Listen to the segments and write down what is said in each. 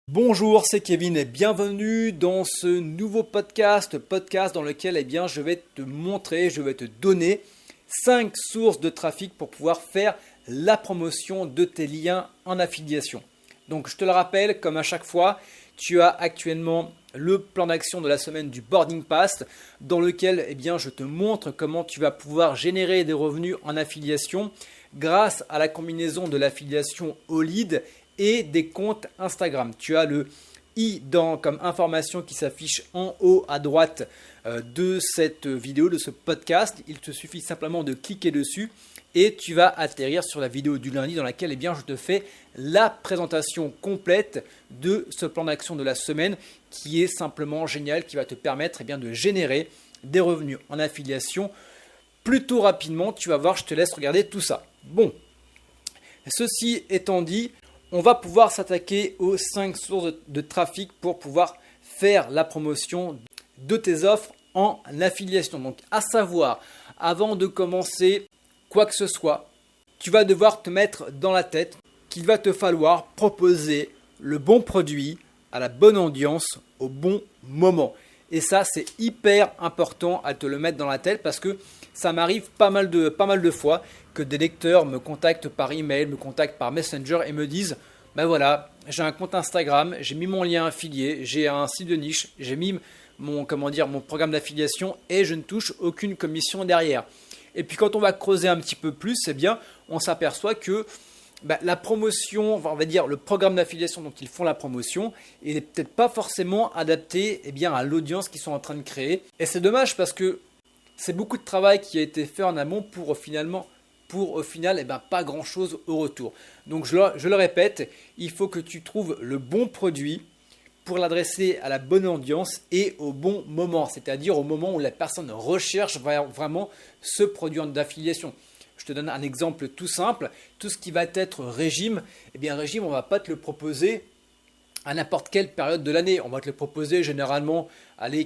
Bonjour, c'est Kevin et bienvenue dans ce nouveau podcast dans lequel je vais te montrer, je vais te donner 5 sources de trafic pour pouvoir faire la promotion de tes liens en affiliation. Donc je te le rappelle, comme à chaque fois, tu as actuellement le plan d'action de la semaine du Boarding Pass dans lequel je te montre comment tu vas pouvoir générer des revenus en affiliation grâce à la combinaison de l'affiliation au lead et des comptes Instagram. Tu as le i comme information qui s'affiche en haut à droite de cette vidéo, de ce podcast. Il te suffit simplement de cliquer dessus et tu vas atterrir sur la vidéo du lundi dans laquelle je te fais la présentation complète de ce plan d'action de la semaine qui est simplement génial, qui va te permettre de générer des revenus en affiliation plutôt rapidement. Tu vas voir, je te laisse regarder tout ça. Bon, ceci étant dit, on va pouvoir s'attaquer aux 5 sources de trafic pour pouvoir faire la promotion de tes offres en affiliation. Donc, à savoir, avant de commencer quoi que ce soit, tu vas devoir te mettre dans la tête qu'il va te falloir proposer le bon produit à la bonne audience au bon moment. Et ça, c'est hyper important à te le mettre dans la tête parce que ça m'arrive pas mal de fois que des lecteurs me contactent par email, me contactent par Messenger et me disent ben voilà, j'ai un compte Instagram, j'ai mis mon lien affilié, j'ai un site de niche, j'ai mis mon programme d'affiliation et je ne touche aucune commission derrière. Et puis quand on va creuser un petit peu plus, on s'aperçoit que la promotion, on va dire le programme d'affiliation dont ils font la promotion, il n'est peut-être pas forcément adapté à l'audience qu'ils sont en train de créer. Et c'est dommage parce que c'est beaucoup de travail qui a été fait en amont pour au final pas grand chose au retour. Donc je le répète, il faut que tu trouves le bon produit pour l'adresser à la bonne audience et au bon moment, c'est-à-dire au moment où la personne recherche vraiment ce produit d'affiliation. Je te donne un exemple tout simple, tout ce qui va être régime, régime on ne va pas te le proposer à n'importe quelle période de l'année. On va te le proposer généralement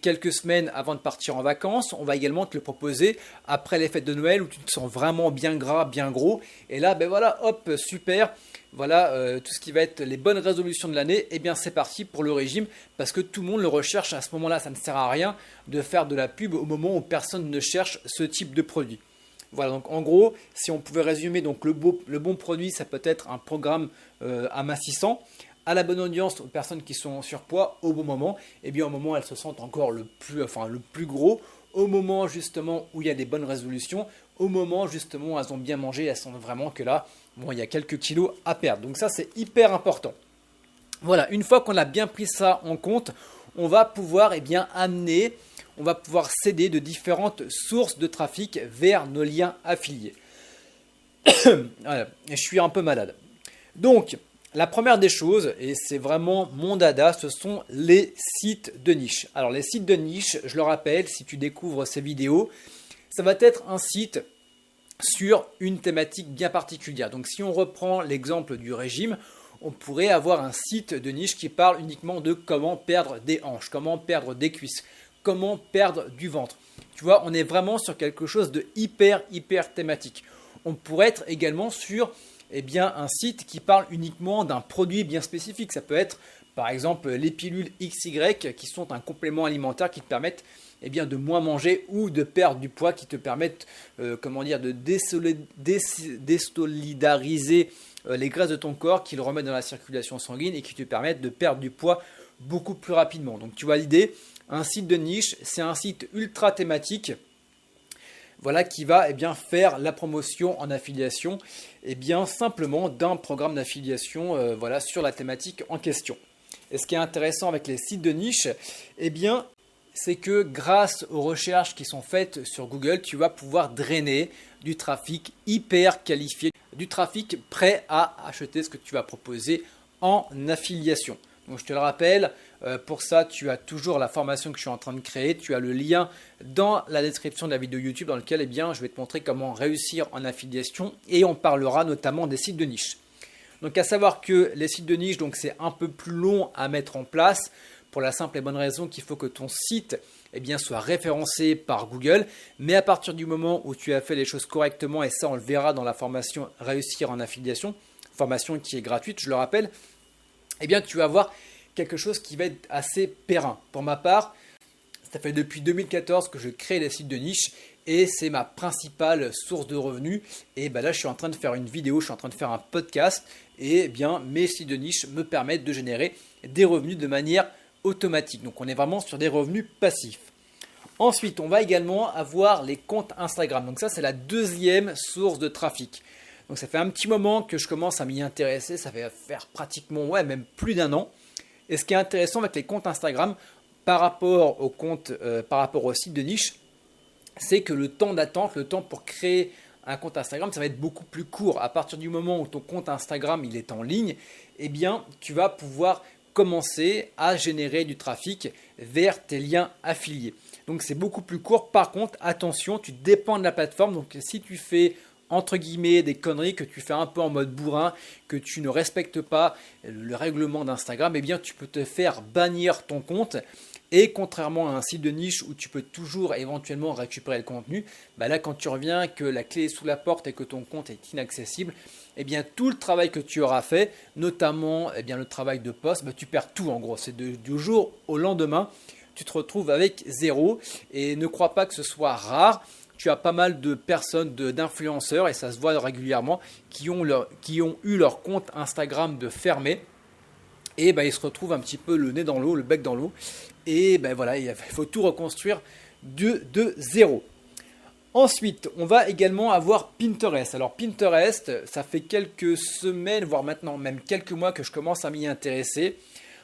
quelques semaines avant de partir en vacances. On va également te le proposer après les fêtes de Noël où tu te sens vraiment bien gras, bien gros. Et là, hop, super. Voilà, tout ce qui va être les bonnes résolutions de l'année, c'est parti pour le régime parce que tout le monde le recherche à ce moment-là. Ça ne sert à rien de faire de la pub au moment où personne ne cherche ce type de produit. Voilà, donc en gros, si on pouvait résumer, donc le bon produit, ça peut être un programme amincissant à la bonne audience aux personnes qui sont en surpoids au bon moment, au moment où elles se sentent encore le plus gros, au moment justement où il y a des bonnes résolutions, au moment justement où elles ont bien mangé, elles sentent vraiment que là, il y a quelques kilos à perdre. Donc ça, c'est hyper important. Voilà, une fois qu'on a bien pris ça en compte, on va pouvoir on va pouvoir céder de différentes sources de trafic vers nos liens affiliés. Voilà, je suis un peu malade. Donc, la première des choses, et c'est vraiment mon dada, ce sont les sites de niche. Alors les sites de niche, je le rappelle, si tu découvres ces vidéos, ça va être un site sur une thématique bien particulière. Donc si on reprend l'exemple du régime, on pourrait avoir un site de niche qui parle uniquement de comment perdre des hanches, comment perdre des cuisses, comment perdre du ventre. Tu vois, on est vraiment sur quelque chose de hyper thématique. On pourrait être également sur un site qui parle uniquement d'un produit bien spécifique. Ça peut être par exemple les pilules XY qui sont un complément alimentaire qui te permettent de moins manger ou de perdre du poids, qui te permettent de désolidariser les graisses de ton corps, qui le remettent dans la circulation sanguine et qui te permettent de perdre du poids beaucoup plus rapidement. Donc tu vois l'idée, un site de niche, c'est un site ultra thématique. Voilà, qui va faire la promotion en affiliation simplement d'un programme d'affiliation sur la thématique en question. Et ce qui est intéressant avec les sites de niche, c'est que grâce aux recherches qui sont faites sur Google, tu vas pouvoir drainer du trafic hyper qualifié, du trafic prêt à acheter ce que tu vas proposer en affiliation. Donc je te le rappelle, pour ça tu as toujours la formation que je suis en train de créer, tu as le lien dans la description de la vidéo YouTube dans lequel je vais te montrer comment réussir en affiliation et on parlera notamment des sites de niche. Donc à savoir que les sites de niche, c'est un peu plus long à mettre en place pour la simple et bonne raison qu'il faut que ton site soit référencé par Google, mais à partir du moment où tu as fait les choses correctement, et ça on le verra dans la formation Réussir en affiliation, formation qui est gratuite, je le rappelle, tu vas voir quelque chose qui va être assez périn. Pour ma part, ça fait depuis 2014 que je crée des sites de niche et c'est ma principale source de revenus. Et là, je suis en train de faire une vidéo, je suis en train de faire un podcast et bien mes sites de niche me permettent de générer des revenus de manière automatique. Donc, on est vraiment sur des revenus passifs. Ensuite, on va également avoir les comptes Instagram. Donc ça, c'est la deuxième source de trafic. Donc ça fait un petit moment que je commence à m'y intéresser. Ça fait faire pratiquement, même plus d'un an. Et ce qui est intéressant avec les comptes Instagram par rapport aux comptes, par rapport aux sites de niche, c'est que le temps d'attente, le temps pour créer un compte Instagram, ça va être beaucoup plus court. À partir du moment où ton compte Instagram il est en ligne, eh bien, tu vas pouvoir commencer à générer du trafic vers tes liens affiliés. Donc c'est beaucoup plus court. Par contre, attention, tu dépends de la plateforme. Donc si tu fais entre guillemets des conneries, que tu fais un peu en mode bourrin, que tu ne respectes pas le règlement d'Instagram, eh bien tu peux te faire bannir ton compte. Et contrairement à un site de niche où tu peux toujours éventuellement récupérer le contenu, là quand tu reviens, que la clé est sous la porte et que ton compte est inaccessible, eh bien tout le travail que tu auras fait, notamment le travail de poste, tu perds tout en gros. C'est du jour au lendemain, tu te retrouves avec zéro. Et ne crois pas que ce soit rare. Tu as pas mal de personnes, d'influenceurs, et ça se voit régulièrement, qui ont eu leur compte Instagram de fermé. Et ils se retrouvent un petit peu le nez dans l'eau, le bec dans l'eau. Et voilà, il faut tout reconstruire de zéro. Ensuite, on va également avoir Pinterest. Alors Pinterest, ça fait quelques semaines, voire maintenant même quelques mois que je commence à m'y intéresser.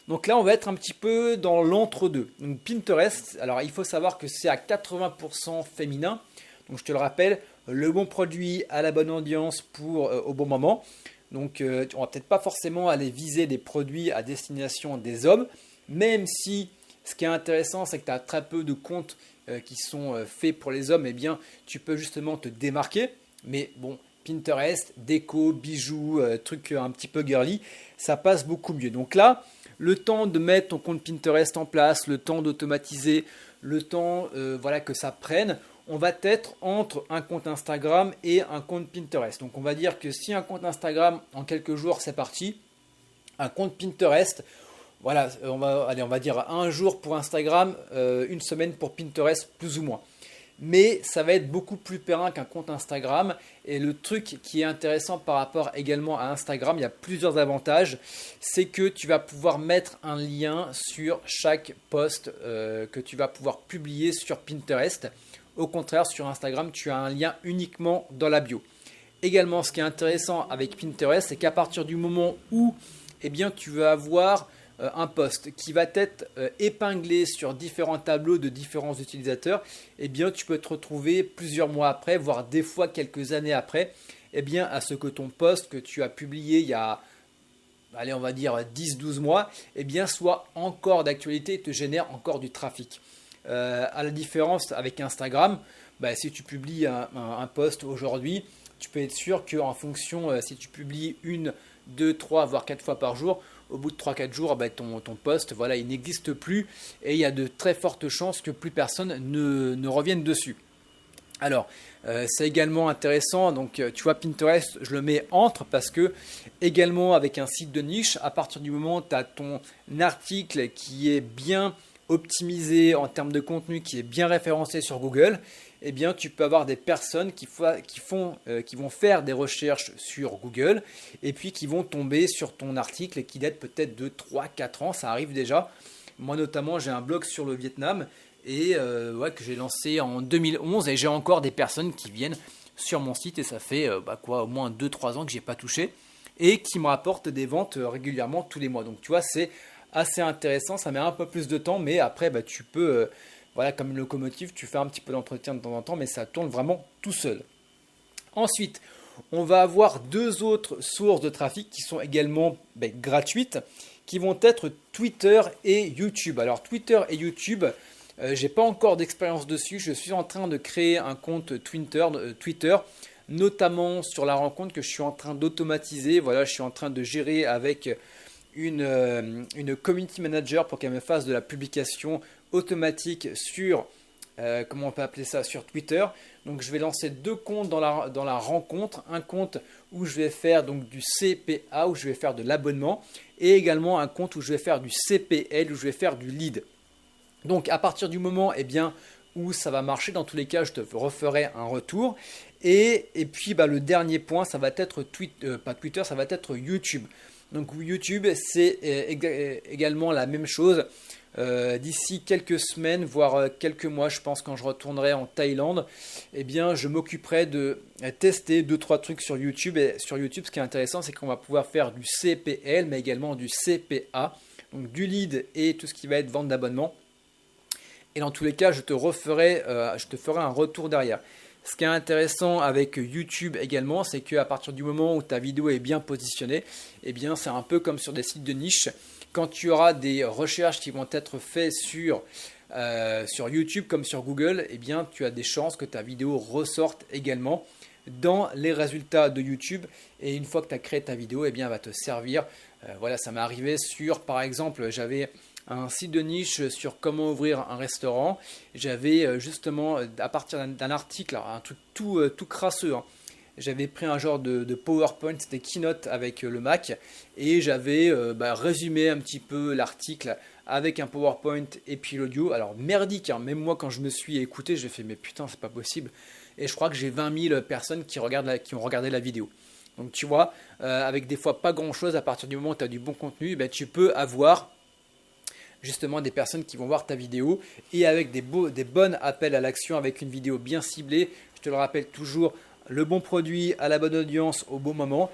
Donc là, on va être un petit peu dans l'entre-deux. Donc Pinterest, alors il faut savoir que c'est à 80% féminin. Donc je te le rappelle, le bon produit à la bonne audience au bon moment. Donc on va peut-être pas forcément aller viser des produits à destination des hommes, même si ce qui est intéressant, c'est que tu as très peu de comptes qui sont faits pour les hommes, eh bien tu peux justement te démarquer. Mais bon, Pinterest, déco, bijoux, trucs un petit peu girly, ça passe beaucoup mieux. Donc là, le temps de mettre ton compte Pinterest en place, le temps d'automatiser, le temps que ça prenne, on va être entre un compte Instagram et un compte Pinterest. Donc on va dire que si un compte Instagram, en quelques jours, c'est parti, un compte Pinterest, voilà, on va dire un jour pour Instagram, une semaine pour Pinterest, plus ou moins. Mais ça va être beaucoup plus périn qu'un compte Instagram. Et le truc qui est intéressant par rapport également à Instagram, il y a plusieurs avantages. C'est que tu vas pouvoir mettre un lien sur chaque post que tu vas pouvoir publier sur Pinterest. Au contraire, sur Instagram, tu as un lien uniquement dans la bio. Également, ce qui est intéressant avec Pinterest, c'est qu'à partir du moment où tu vas avoir un post qui va être épinglé sur différents tableaux de différents utilisateurs, tu peux te retrouver plusieurs mois après, voire des fois quelques années après, à ce que ton post que tu as publié il y a, on va dire 10-12 mois, soit encore d'actualité et te génère encore du trafic. À la différence avec Instagram, si tu publies un post aujourd'hui, tu peux être sûr qu'en fonction, si tu publies 1, 2, 3, voire 4 fois par jour, au bout de 3-4 jours, ton post, il n'existe plus et il y a de très fortes chances que plus personne ne revienne dessus. Alors, c'est également intéressant, donc tu vois Pinterest, je le mets entre parce que également avec un site de niche, à partir du moment où tu as ton article qui est bien optimisé en termes de contenu, qui est bien référencé sur Google, tu peux avoir des personnes qui vont faire des recherches sur Google et puis qui vont tomber sur ton article qui date peut-être de 3-4 ans, ça arrive déjà. Moi notamment, j'ai un blog sur le Vietnam et que j'ai lancé en 2011 et j'ai encore des personnes qui viennent sur mon site et ça fait au moins 2-3 ans que j'ai pas touché et qui me rapportent des ventes régulièrement tous les mois. Donc tu vois, c'est assez intéressant, ça met un peu plus de temps, mais après tu peux, comme une locomotive, tu fais un petit peu d'entretien de temps en temps, mais ça tourne vraiment tout seul. Ensuite, on va avoir deux autres sources de trafic qui sont également gratuites, qui vont être Twitter et YouTube. Alors Twitter et YouTube, j'ai pas encore d'expérience dessus, je suis en train de créer un compte Twitter, notamment sur la rencontre que je suis en train d'automatiser. Voilà, je suis en train de gérer avec une community manager pour qu'elle me fasse de la publication automatique sur comment on peut appeler ça, sur Twitter. Donc je vais lancer 2 comptes dans la rencontre. Un compte où je vais faire donc du CPA, où je vais faire de l'abonnement, et également un compte où je vais faire du CPL, où je vais faire du lead. Donc à partir du moment où ça va marcher, dans tous les cas je te referai un retour. Et puis le dernier point, ça va être pas Twitter, ça va être YouTube. Donc YouTube, c'est également la même chose. D'ici quelques semaines, voire quelques mois, je pense, quand je retournerai en Thaïlande, je m'occuperai de tester 2-3 trucs sur YouTube. Et sur YouTube, ce qui est intéressant, c'est qu'on va pouvoir faire du CPL, mais également du CPA, donc du lead et tout ce qui va être vente d'abonnement. Et dans tous les cas, je te ferai un retour derrière. Ce qui est intéressant avec YouTube également, c'est qu'à partir du moment où ta vidéo est bien positionnée, c'est un peu comme sur des sites de niche. Quand tu auras des recherches qui vont être faites sur YouTube comme sur Google, tu as des chances que ta vidéo ressorte également dans les résultats de YouTube. Et une fois que tu as créé ta vidéo, elle va te servir. Ça m'est arrivé par exemple, j'avais un site de niche sur comment ouvrir un restaurant. J'avais justement, à partir d'un article, un truc tout crasseux, j'avais pris un genre de PowerPoint, c'était Keynote avec le Mac, et j'avais résumé un petit peu l'article avec un PowerPoint et puis l'audio. Alors merdique, même moi quand je me suis écouté, j'ai fait mais putain c'est pas possible. Et je crois que j'ai 20 000 personnes qui ont regardé la vidéo. Donc tu vois, avec des fois pas grand chose, à partir du moment où tu as du bon contenu, tu peux avoir justement des personnes qui vont voir ta vidéo, et avec des bons appels à l'action, avec une vidéo bien ciblée. Je te le rappelle toujours, le bon produit à la bonne audience au bon moment,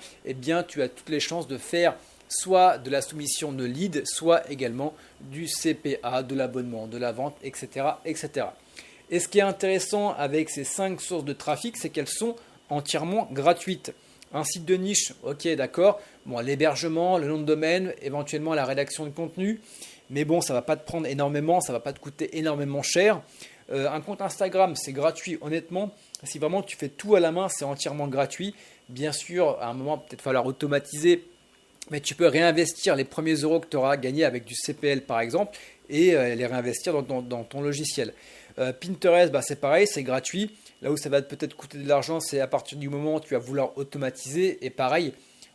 tu as toutes les chances de faire soit de la soumission de lead, soit également du CPA, de l'abonnement, de la vente, etc., etc. Et ce qui est intéressant avec ces 5 sources de trafic, c'est qu'elles sont entièrement gratuites. Un site de niche, ok, d'accord. Bon, l'hébergement, le nom de domaine, éventuellement la rédaction de contenu. Mais bon, ça ne va pas te prendre énormément, ça ne va pas te coûter énormément cher. Un compte Instagram, c'est gratuit, honnêtement. Si vraiment tu fais tout à la main, c'est entièrement gratuit. Bien sûr, à un moment, peut-être falloir automatiser, mais tu peux réinvestir les premiers euros que tu auras gagnés avec du CPL par exemple, et les réinvestir dans ton logiciel. Pinterest, c'est pareil, c'est gratuit. Là où ça va peut-être coûter de l'argent, c'est à partir du moment où tu vas vouloir automatiser. Et pareil,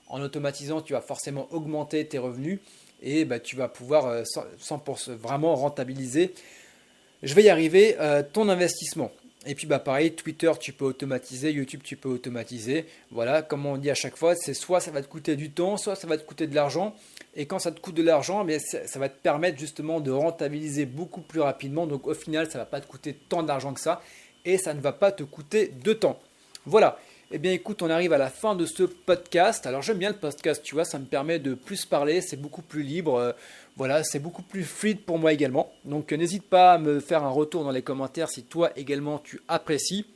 en automatisant, tu vas forcément augmenter tes revenus. Et tu vas pouvoir 100% vraiment rentabiliser, je vais y arriver, ton investissement. Et puis pareil, Twitter tu peux automatiser, YouTube tu peux automatiser. Voilà, comme on dit à chaque fois, c'est soit ça va te coûter du temps, soit ça va te coûter de l'argent. Et quand ça te coûte de l'argent, ça va te permettre justement de rentabiliser beaucoup plus rapidement. Donc au final, ça ne va pas te coûter tant d'argent que ça, et ça ne va pas te coûter de temps. Voilà. Écoute, on arrive à la fin de ce podcast. Alors j'aime bien le podcast, tu vois, ça me permet de plus parler, c'est beaucoup plus libre, c'est beaucoup plus fluide pour moi également. Donc n'hésite pas à me faire un retour dans les commentaires si toi également tu apprécies.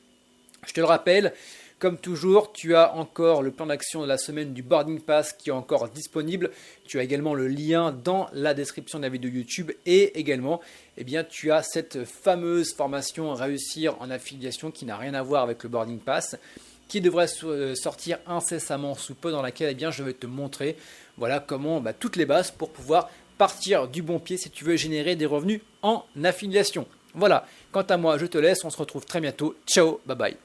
Je te le rappelle, comme toujours, tu as encore le plan d'action de la semaine du Boarding Pass qui est encore disponible. Tu as également le lien dans la description de la vidéo YouTube, et également, tu as cette fameuse formation Réussir en affiliation qui n'a rien à voir avec le Boarding Pass, qui devrait sortir incessamment sous peu, dans laquelle je vais te montrer comment toutes les bases pour pouvoir partir du bon pied si tu veux générer des revenus en affiliation. Voilà, quant à moi je te laisse, on se retrouve très bientôt, ciao, bye bye.